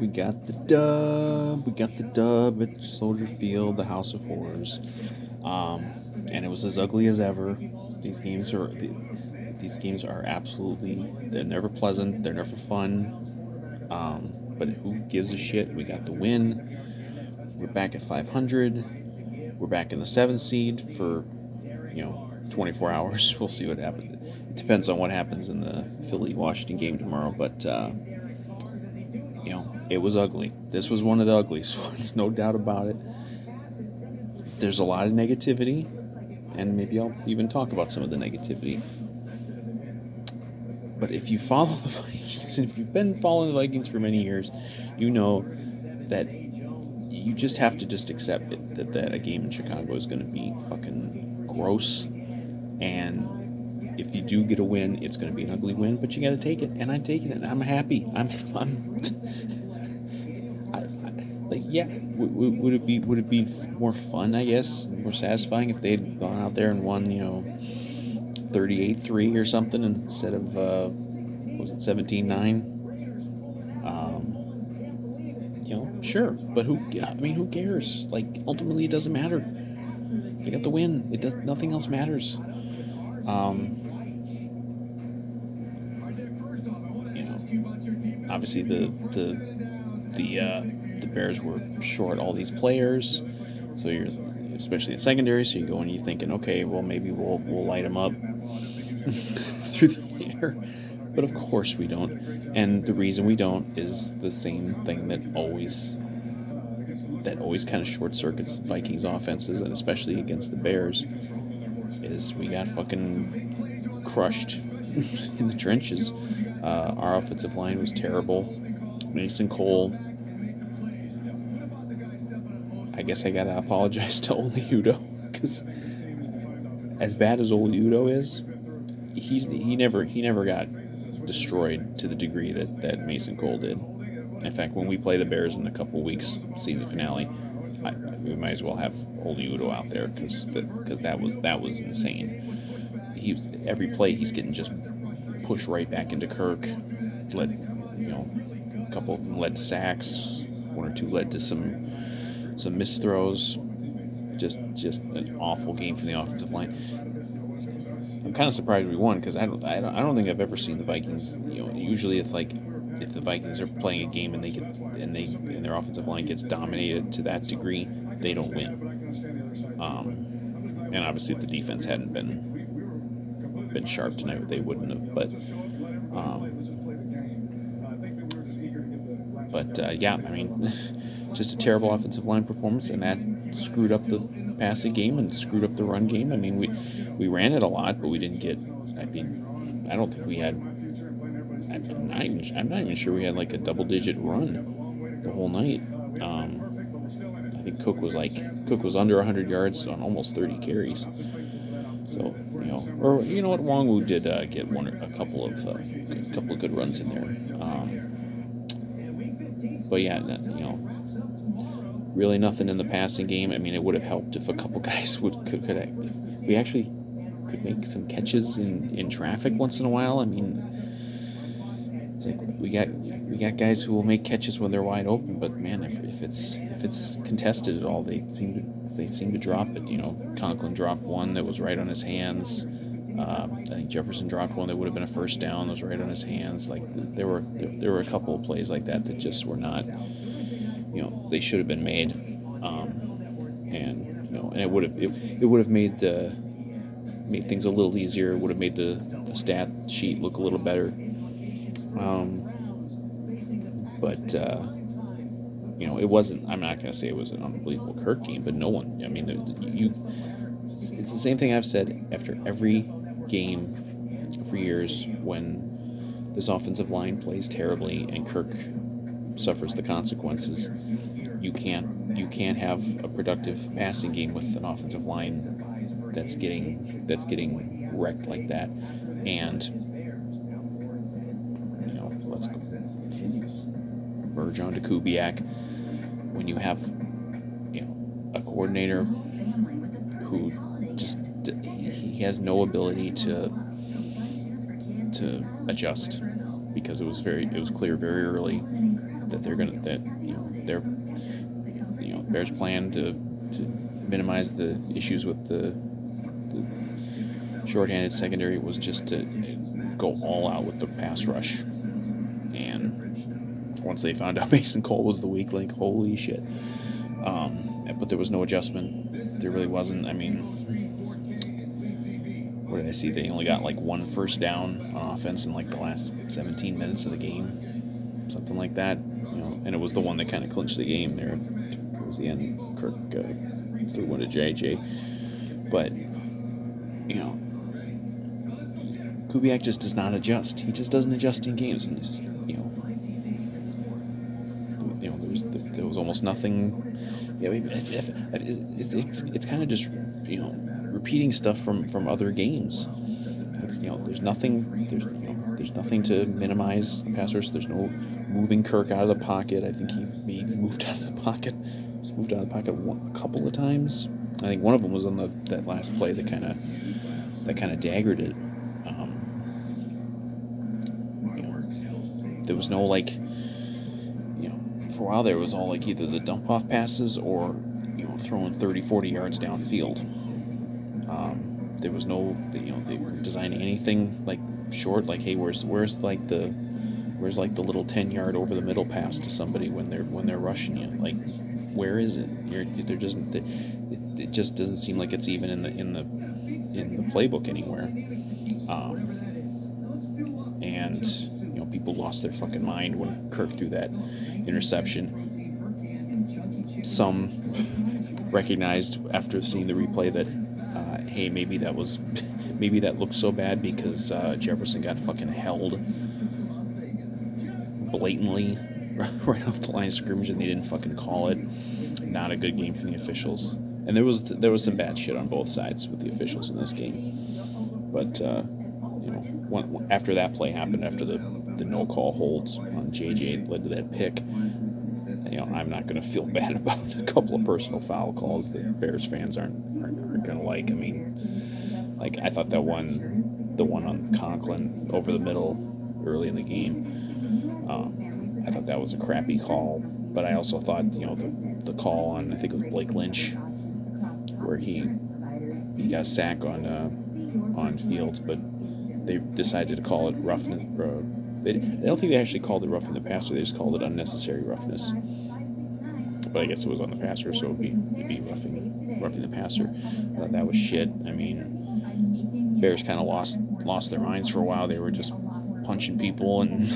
We got the dub. We got the dub at Soldier Field, the House of Horrors. Um, and it was as ugly as ever. These games are these games are absolutely, they're never pleasant. They're never fun. But who gives a shit? We got the win. We're back at 500. We're back in the 7th seed for 24 hours. We'll see what happens. It depends on what happens in the Philly Washington game tomorrow. But it was ugly. This was one of the ugliest ones, no doubt about it. There's a lot of negativity, and maybe I'll even talk about some of the negativity. But if you follow the Vikings, and if you've been following the Vikings for many years, you know that you just have to just accept it, that a game in Chicago is going to be fucking gross. And if you do get a win, it's going to be an ugly win, but you got to take it. And I'm taking it. I'm happy. Would it be more fun, I guess, more satisfying if they had gone out there and won, 38-3 or something instead of what was it, 17-9? Sure, but who cares? Like, ultimately, it doesn't matter. They got the win. It does. Nothing else matters. Obviously the Bears were short all these players, so you're, especially in secondary. So you go and you're thinking, okay, well, maybe we'll light them up through the air. But of course we don't. And the reason we don't is the same thing that always kind of short circuits Vikings offenses, and especially against the Bears, is we got fucking crushed in the trenches. Our offensive line was terrible. Mason Cole, I guess I gotta apologize to Ole Udo, because as bad as Ole Udo is, he never got destroyed to the degree that Mason Cole did. In fact, when we play the Bears in a couple weeks, season finale, we might as well have Ole Udo out there, because that was insane. Every play he's getting just pushed right back into Kirk. A couple of them led to sacks. One or two led to some missed throws. Just an awful game from the offensive line. I'm kind of surprised we won, because I don't think I've ever seen the Vikings. Usually if the Vikings are playing a game and and their offensive line gets dominated to that degree, they don't win. And obviously if the defense hadn't been sharp tonight, they wouldn't have. But yeah, I mean, just a terrible offensive line performance, and that screwed up the passing game and screwed up the run game. I mean, we ran it a lot, but we didn't get. I mean, I don't think we had. I'm not even sure we had like a double-digit run the whole night. I think Cook was under 100 yards on almost 30 carries. So or you know what, Wongwu did get a couple of good runs in there. But yeah, really nothing in the passing game. I mean, it would have helped if a couple guys if we actually could make some catches in traffic once in a while. I mean, it's like we got guys who will make catches when they're wide open, but man, if it's contested at all, they seem to drop it. Conklin dropped one that was right on his hands. I think Jefferson dropped one that would have been a first down that was right on his hands. Like, there were a couple of plays like that just were not, they should have been made, and it would have made things a little easier. It would have made the stat sheet look a little better. But it wasn't. I'm not going to say it was an unbelievable Kirk game, but no one. I mean, it's the same thing I've said after every game for years. When this offensive line plays terribly and Kirk suffers the consequences, you can't have a productive passing game with an offensive line that's getting wrecked like that. And let's merge on to Kubiak. When you have a coordinator who he has no ability to adjust, because it was clear very early Bears plan to minimize the issues with the shorthanded secondary was just to go all out with the pass rush. And once they found out Mason Cole was the weak link, holy shit. But there was no adjustment. There really wasn't. I mean, what did I see? They only got like one first down on offense in like the last 17 minutes of the game, something like that. And it was the one that kind of clinched the game there towards the end. Kirk threw one to JJ, but Kubiak just does not adjust. He just doesn't adjust in games, and there was almost nothing. It's kind of just repeating stuff from other games. There's nothing to minimize the pass rush. There's no moving Kirk out of the pocket. I think he maybe moved out of the pocket. He's moved out of the pocket a couple of times. I think one of them was on that last play that kind of daggered it. There was no for a while there was all either the dump off passes or throwing 30-40 yards downfield. There was no they weren't designing anything short, hey, where's the little 10-yard over the middle pass to somebody when they're rushing you, where is it? It just doesn't seem like it's even in the playbook anywhere. And people lost their fucking mind when Kirk threw that interception. Some recognized after seeing the replay that hey, maybe that looked so bad because Jefferson got fucking held blatantly right off the line of scrimmage and they didn't fucking call it. Not a good game for the officials. And there was some bad shit on both sides with the officials in this game. But after that play happened, after the no call holds on JJ led to that pick, I'm not going to feel bad about a couple of personal foul calls that Bears fans aren't going to like. I mean, I thought the one on Conklin over the middle early in the game, I thought that was a crappy call. But I also thought, the call on, I think it was Blake Lynch, where he got a sack on Fields, but they decided to call it roughness. I don't think they actually called it roughing the passer. They just called it unnecessary roughness. But I guess it was on the passer, so it'd be roughing the passer. I thought that was shit. I mean, Bears kind of lost their minds for a while. They were just punching people and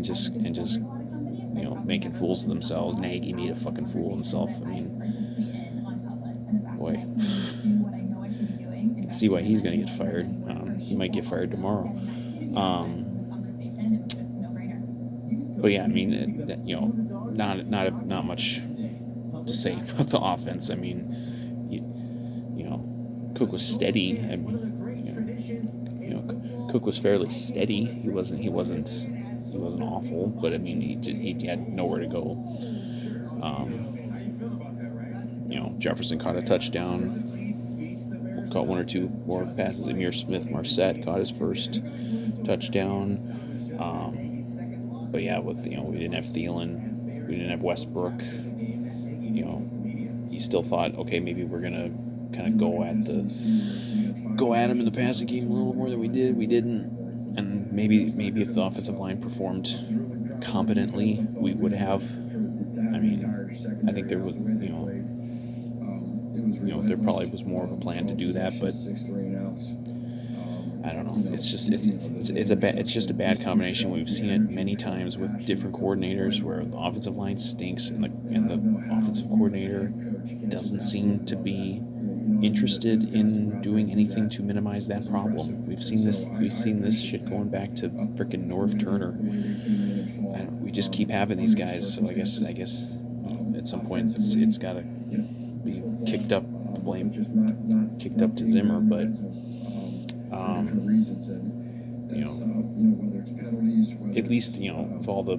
just making fools of themselves. Nagy made a fucking fool of himself. I mean, boy, you can see why he's going to get fired. He might get fired tomorrow. But yeah, I mean, not much to say about the offense. I mean, Cook was steady. I mean, Cook was fairly steady. He wasn't awful, but I mean, he had nowhere to go. Jefferson caught a touchdown. Caught one or two more passes. Amir Smith-Marset caught his first touchdown. But yeah, we didn't have Thielen, we didn't have Westbrook. He still thought, okay, maybe we're gonna kind of go at him in the passing game a little more than we did. We didn't, and maybe if the offensive line performed competently, we would have. I mean, I think there was, there probably was more of a plan to do that, but I don't know. It's just a bad combination. We've seen it many times with different coordinators where the offensive line stinks and the offensive coordinator doesn't seem to be interested in doing anything to minimize that problem. We've seen this shit going back to frickin' Norv Turner. We just keep having these guys, so I guess at some point it's got to be kicked up to Zimmer, but at least with all the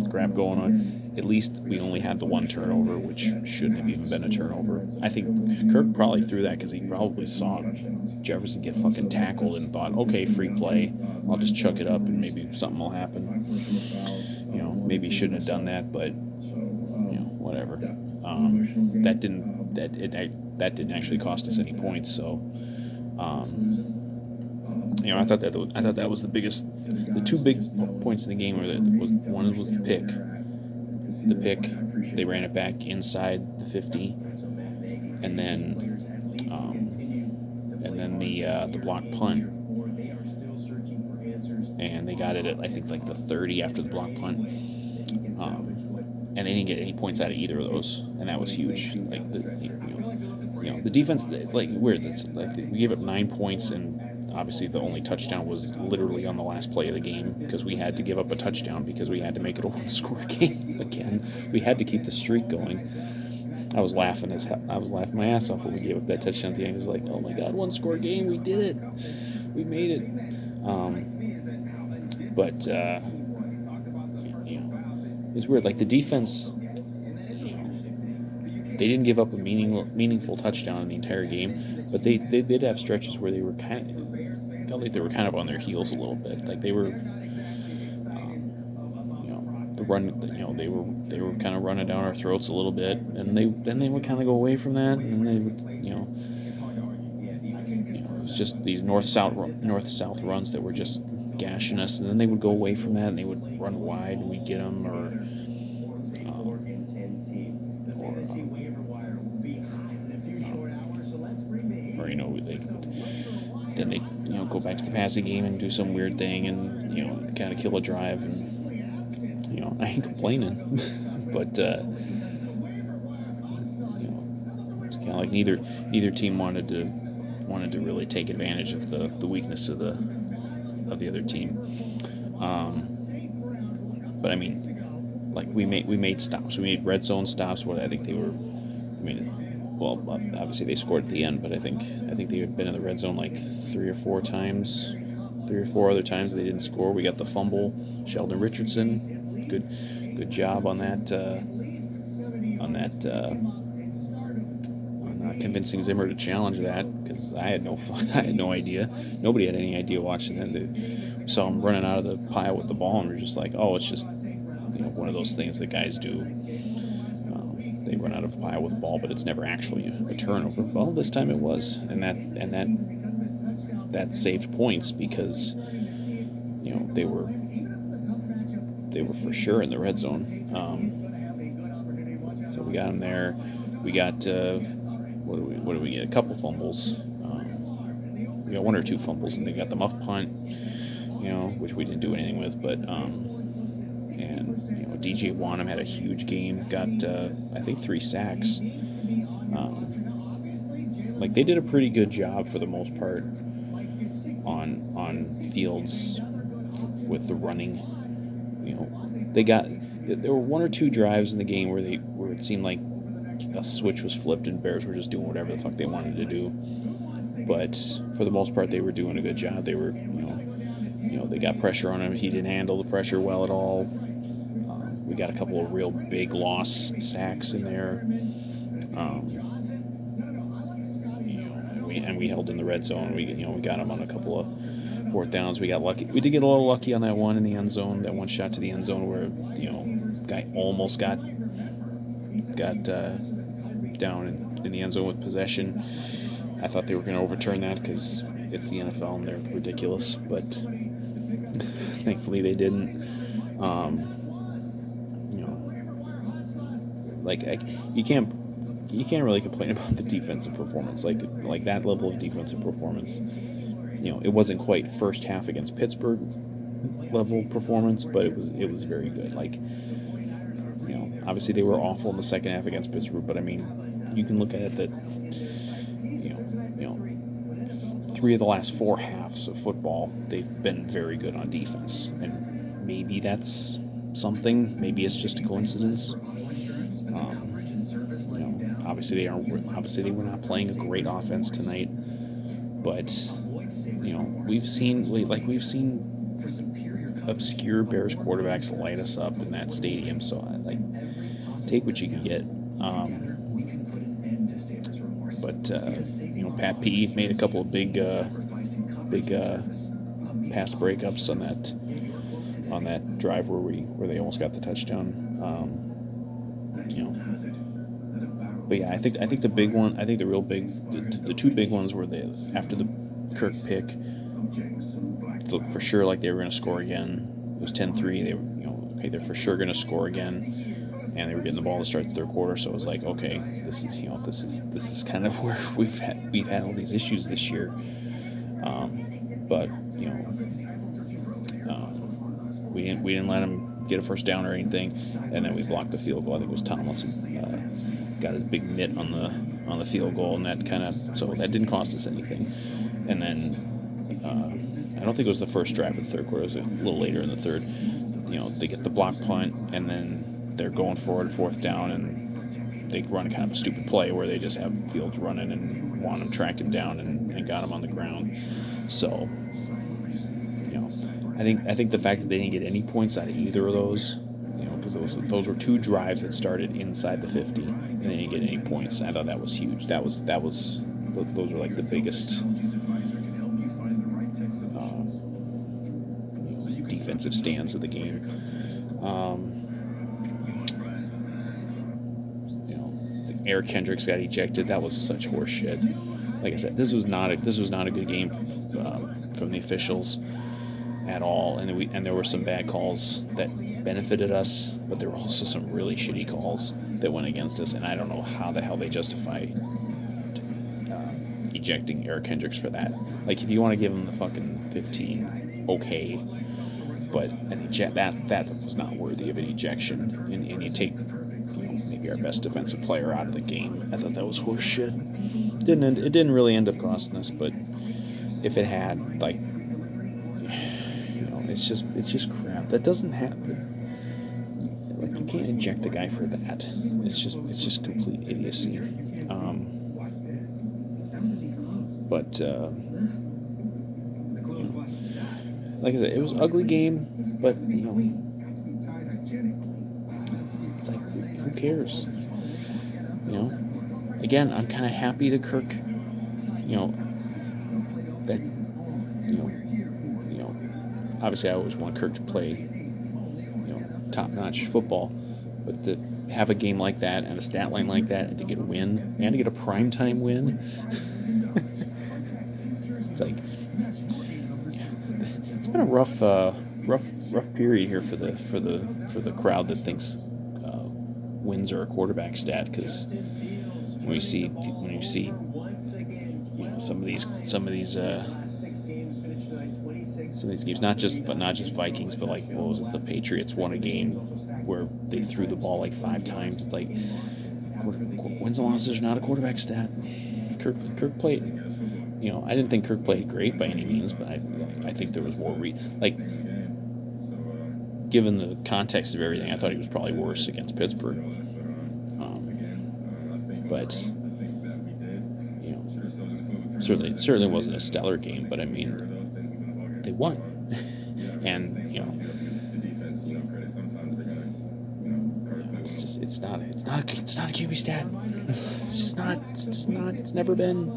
crap going on, at least we only had the one turnover, which shouldn't have even been a turnover. I think Kirk probably threw that because he probably saw Jefferson get fucking tackled and thought, okay, free play, I'll just chuck it up and maybe something will happen. Maybe shouldn't have done that, but whatever. That didn't actually cost us any points. So, I thought that was the two big points in the game. One was the pick. They ran it back inside the 50, and then the block punt, and they got it at I think like the 30 after the block punt, and they didn't get any points out of either of those, and that was huge. Like the defense, like weird. It's like we gave up 9 points, and obviously the only touchdown was literally on the last play of the game because we had to give up a touchdown because we had to make it a one-score game again. We had to keep the streak going. I was laughing my ass off when we gave up that touchdown at the end. It was like, oh my god, one-score game, we did it, we made it. But it's weird. Like the defense, they didn't give up a meaningful touchdown in the entire game, but they did have stretches where they were felt like they were kind of on their heels a little bit. Like they were, the run, they were kind of running down our throats a little bit, and then they would kind of go away from that, and they would, it was just these north-south runs that were just gashing us, and then they would go away from that, and they would run wide, and we'd get them, or then they go back to the passing game and do some weird thing and kind of kill a drive, and I ain't complaining, but it's kind of like neither team wanted to really take advantage of the weakness of the other team. But I mean, like we made stops. We made red zone stops. What I think they were. I mean, well, obviously they scored at the end, but I think they had been in the red zone like 3 or 4 other times they didn't score. We got the fumble. Sheldon Richardson, good job on that. Convincing Zimmer to challenge that, because I had no idea. Nobody had any idea watching that. We saw him running out of the pile with the ball, and we're just like, oh, it's just one of those things that guys do. They run out of a pile with the ball, but it's never actually a turnover. Well, this time it was, and that saved points because they were for sure in the red zone. So we got them there. We got what do we get? A couple fumbles. We got 1 or 2 fumbles, and they got the muff punt, which we didn't do anything with. But DJ Wanham had a huge game. Got I think 3 sacks. Like they did a pretty good job for the most part on Fields with the running. There were 1 or 2 drives in the game where it seemed like a switch was flipped and Bears were just doing whatever the fuck they wanted to do. But for the most part, they were doing a good job. They were, they got pressure on him. He didn't handle the pressure well at all. We got a couple of real big loss sacks in there. And we held in the red zone. We got him on a couple of 4th downs. We got lucky. We did get a little lucky on that one in the end zone. That one shot to the end zone where guy almost got down in the end zone with possession. I thought they were going to overturn that because it's the NFL and they're ridiculous, but thankfully they didn't. You can't really complain about the defensive performance. Like that level of defensive performance. It wasn't quite first half against Pittsburgh level performance, but it was very good. Obviously they were awful in the second half against Pittsburgh, but I mean, you can look at it that 3 of the last 4 halves of football, they've been very good on defense, and maybe that's something. Maybe it's just a coincidence. Obviously they were not playing a great offense tonight, but we've seen obscure Bears quarterbacks light us up in that stadium. So take what you can get. But Pat P made a couple of big pass breakups on that drive where they almost got the touchdown. You know, but yeah, I think the big one, I think the real big, the two big ones were after the Kirk pick, looked for sure like they were going to score again. It was 10-3. They were, okay, they're for sure going to score again, and they were getting the ball to start the third quarter. So it was like, okay, this is kind of where we've had all these issues this year. But we didn't let them get a first down or anything, and then we blocked the field goal. I think it was Tomlinson got his big mitt on the field goal, and so that didn't cost us anything. And then I don't think it was the first drive of the third quarter. It was a little later in the third. They get the block punt, and then they're going forward, fourth down, and they run kind of a stupid play where they just have Fields running and Wanham tracked him down and got him on the ground. So, I think the fact that they didn't get any points out of either of those, because those were two drives that started inside the 50, and they didn't get any points. I thought that was huge. Those were like the biggest defensive stands of the game. Eric Kendricks got ejected. That was such horse shit. Like I said, this was not a good game from the officials at all, and there were some bad calls that benefited us, but there were also some really shitty calls that went against us, and I don't know how the hell they justify ejecting Eric Kendricks for that. Like, if you want to give him the fucking 15, okay, but that was not worthy of an ejection, and you take maybe our best defensive player out of the game. I thought that was horse shit. It didn't really end up costing us, but if it had, like, it's just crap. That doesn't happen. Like, you can't eject a guy for that. It's just complete idiocy. But like I said, it was an ugly game, but it's like, who cares? Again, I'm kind of happy that Kirk, that obviously I always want Kirk to play, top-notch football, but to have a game like that and a stat line like that and to get a win and to get a primetime win, it's like, it's been a rough period here for the crowd that thinks wins are a quarterback stat, because when you see some of these games, not just Vikings, but like, what was it, the Patriots won a game where they threw the ball like 5 times. It's like, wins and losses are not a quarterback stat. Kirk played, I didn't think Kirk played great by any means, but I think there was more given the context of everything, I thought he was probably worse against Pittsburgh. But certainly wasn't a stellar game. But I mean, they won, and it's not a QB stat. It's never been.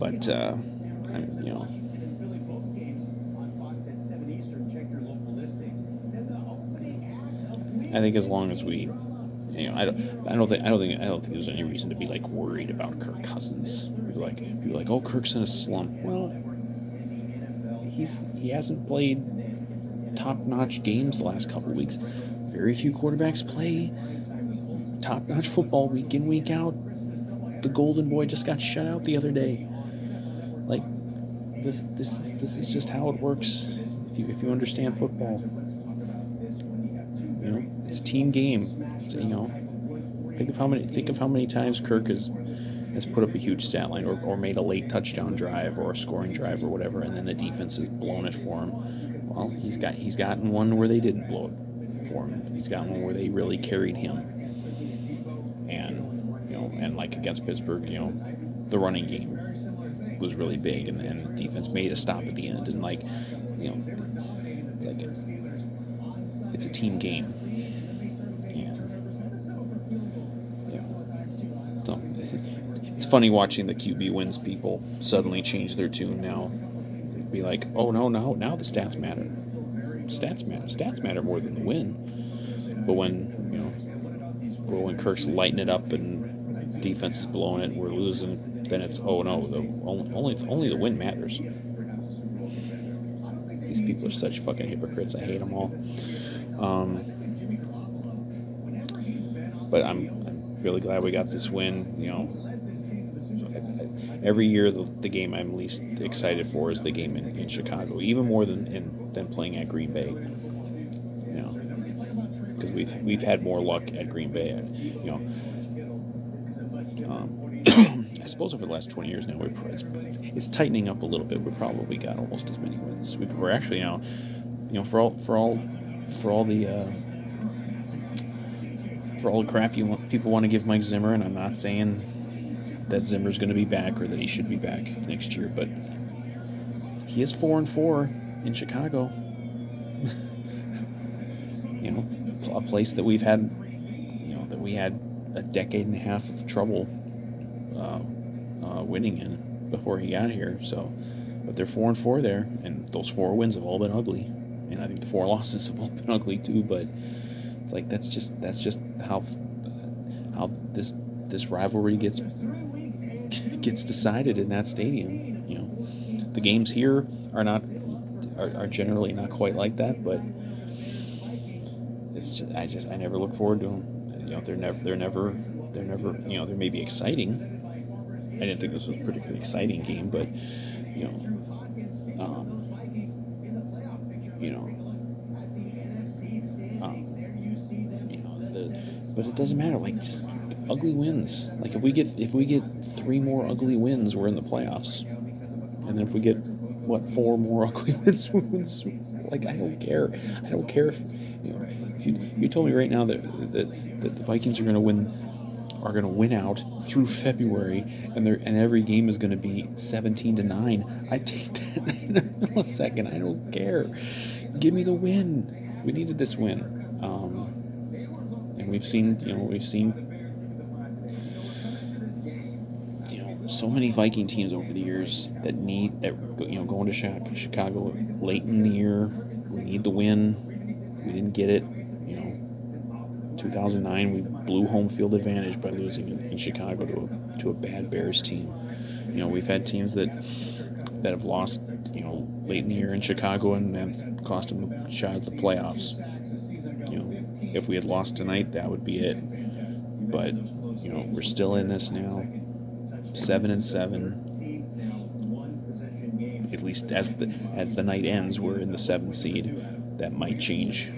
But I think as long as we, I don't think there's any reason to be like worried about Kirk Cousins. People are like, oh, Kirk's in a slump. Well, he hasn't played top-notch games the last couple of weeks. Very few quarterbacks play top-notch football week in, week out. The Golden Boy just got shut out the other day. Like, this is just how it works. If you understand football, it's a team game. Think of how many times Kirk has put up a huge stat line or made a late touchdown drive or a scoring drive or whatever, and then the defense has blown it for him. Well, he's gotten one where they didn't blow it for him. He's gotten one where they really carried him. And like against Pittsburgh, the running game was really big, and the defense made a stop at the end, and it's like it's a team game. So it's funny watching the QB wins people suddenly change their tune now. Be like, oh no, now the stats matter. Stats matter more than the win. But when Kirk's lighting it up and defense is blowing it and we're losing, then it's, oh no, only the win matters. These people are such fucking hypocrites. I hate them all. But I'm really glad we got this win. Every year the game I'm least excited for is the game in Chicago, even more than playing at Green Bay. Because we've had more luck at Green Bay. I suppose over the last 20 years now, it's tightening up a little bit. We've probably got almost as many wins. We're actually now, for all the crap people want to give Mike Zimmer, and I'm not saying that Zimmer's going to be back or that he should be back next year, but he is 4-4 in Chicago. A place that we had a decade and a half of trouble winning in before he got here. So, but they're 4-4 there, and those 4 wins have all been ugly, and I think the 4 losses have all been ugly too. But it's like that's just how this rivalry gets decided in that stadium. The games here are generally not quite like that, but it's just I never look forward to them. They're never they may be exciting. I didn't think this was a particularly exciting game, but but it doesn't matter. Like, just ugly wins. Like, if we get 3 more ugly wins, we're in the playoffs. And then if we get 4 more ugly wins, like, I don't care. I don't care if you told me right now that the Vikings are going to win out through February, and every game is going to be 17-9. I take that in a millisecond. I don't care. Give me the win. We needed this win. And we've seen so many Viking teams over the years that going to Chicago late in the year. We need the win. We didn't get it. 2009 we blew home field advantage by losing in Chicago to a bad Bears team. We've had teams that have lost late in the year in Chicago, and that's cost them a shot at the playoffs. If we had lost tonight, that would be it. But we're still in this now, 7-7. At least as the night ends, we're in the 7th seed. That might change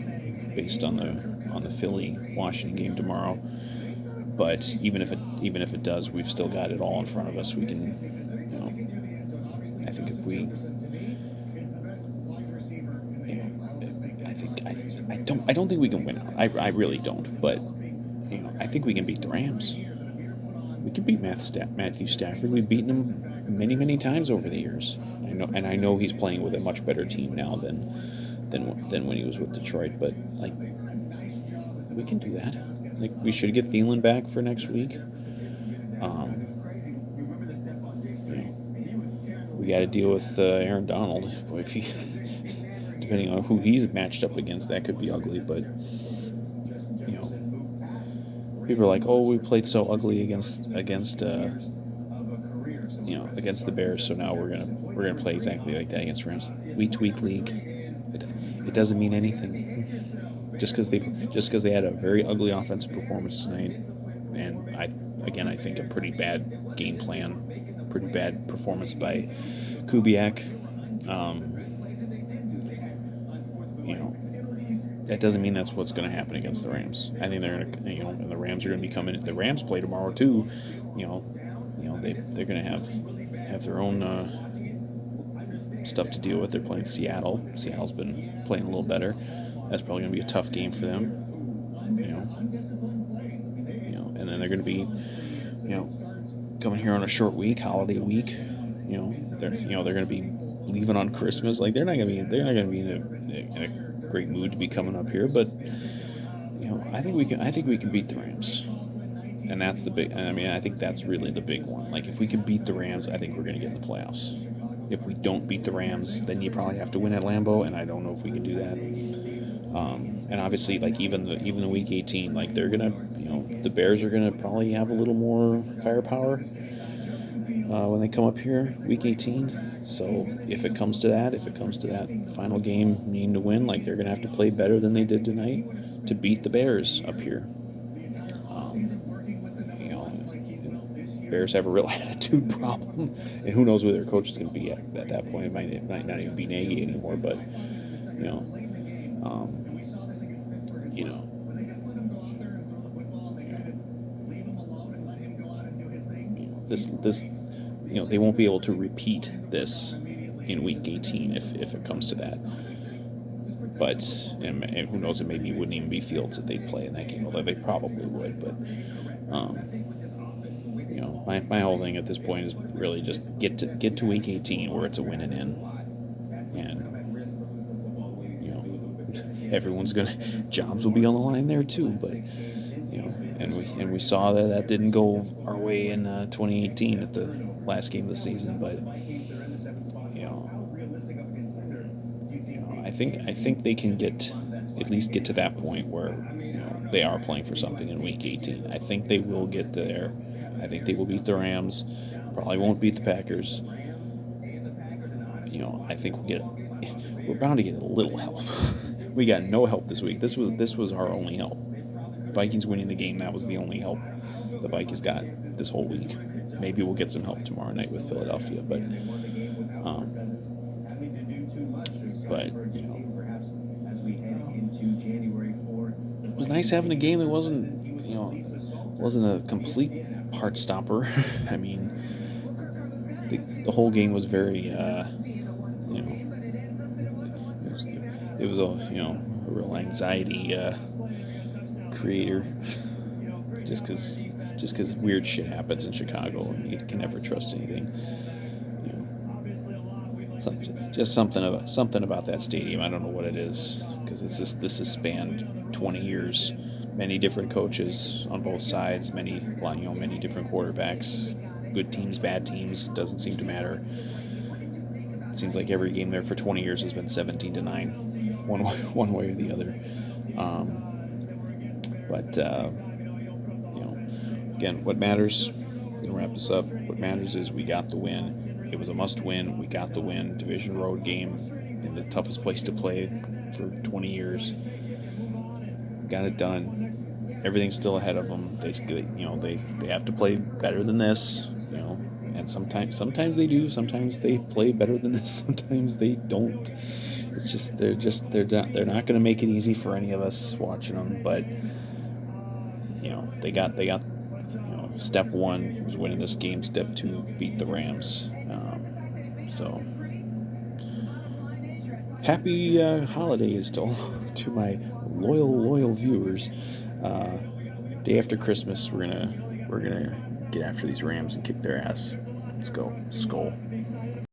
based on the Philly-Washington game tomorrow. But even if it does, we've still got it all in front of us. We can, I think if we, I don't think we can win out. I really don't. But I think we can beat the Rams. We can beat Matthew Stafford. We've beaten him many, many times over the years. I know he's playing with a much better team now than when he was with Detroit. But like, we can do that. Like, we should get Thielen back for next week. We got to deal with Aaron Donald. If he, depending on who he's matched up against, that could be ugly. But people are like, "Oh, we played so ugly against the Bears, so now we're gonna play exactly like that against Rams." Week to week league. It doesn't mean anything. Just because they had a very ugly offensive performance tonight, and I think a pretty bad game plan, pretty bad performance by Kubiak. That doesn't mean that's what's going to happen against the Rams. I think they're going to, and the Rams are going to be coming. The Rams play tomorrow too. They're going to have their own stuff to deal with. They're playing Seattle. Seattle's been playing a little better. That's probably going to be a tough game for them. And then they're going to be, coming here on a short week, holiday week. They're going to be leaving on Christmas. Like, they're not going to be in a great mood to be coming up here. But I think we can beat the Rams. And that's the big. I mean, I think that's really the big one. Like, if we can beat the Rams, I think we're going to get in the playoffs. If we don't beat the Rams, then you probably have to win at Lambeau, and I don't know if we can do that. And obviously, like even the Week 18, like they're gonna, the Bears are gonna probably have a little more firepower when they come up here Week 18. So if it comes to that final game needing to win, like they're gonna have to play better than they did tonight to beat the Bears up here. You know, Bears have a real attitude problem, and who knows where their coach is going to be at that point. It might not even be Nagy anymore, but you know, um, you know, this they won't be able to repeat this in Week 18 if it comes to that. But and who knows, maybe it wouldn't even be Fields if they play in that game, although they probably would. But my whole thing at this point is really just get to Week 18 where it's a win and in, and everyone's jobs will be on the line there too. But and we saw that didn't go our way in 2018 at the last game of the season. But I think they can at least get to that point where they are playing for something in Week 18. I think they will get there. I think they will beat the Rams. Probably won't beat the Packers. I think we're bound to get a little help. We got no help this week. This was our only help. Vikings winning the game, that was the only help the Vikings got this whole week. Maybe we'll get some help tomorrow night with Philadelphia, but it was nice having a game that wasn't a complete heart stopper. I mean, the whole game was very it was a real anxiety creator, just because weird shit happens in Chicago and you can never trust anything. Something about that stadium. I don't know what it is, because this has spanned 20 years, many different coaches on both sides, many different quarterbacks, good teams, bad teams, doesn't seem to matter. It seems like every game there for 20 years has been 17-9, one way or the other. But again, what matters? I'm gonna wrap this up. What matters is we got the win. It was a must-win. We got the win. Division road game in the toughest place to play for 20 years. Got it done. Everything's still ahead of them. They have to play better than this. And sometimes they do. Sometimes they play better than this. Sometimes they don't. It's just they're not going to make it easy for any of us watching them. But they got step one was winning this game. Step two, beat the Rams. So happy holidays to my loyal viewers. Day after Christmas, we're gonna get after these Rams and kick their ass. Let's go, Skull.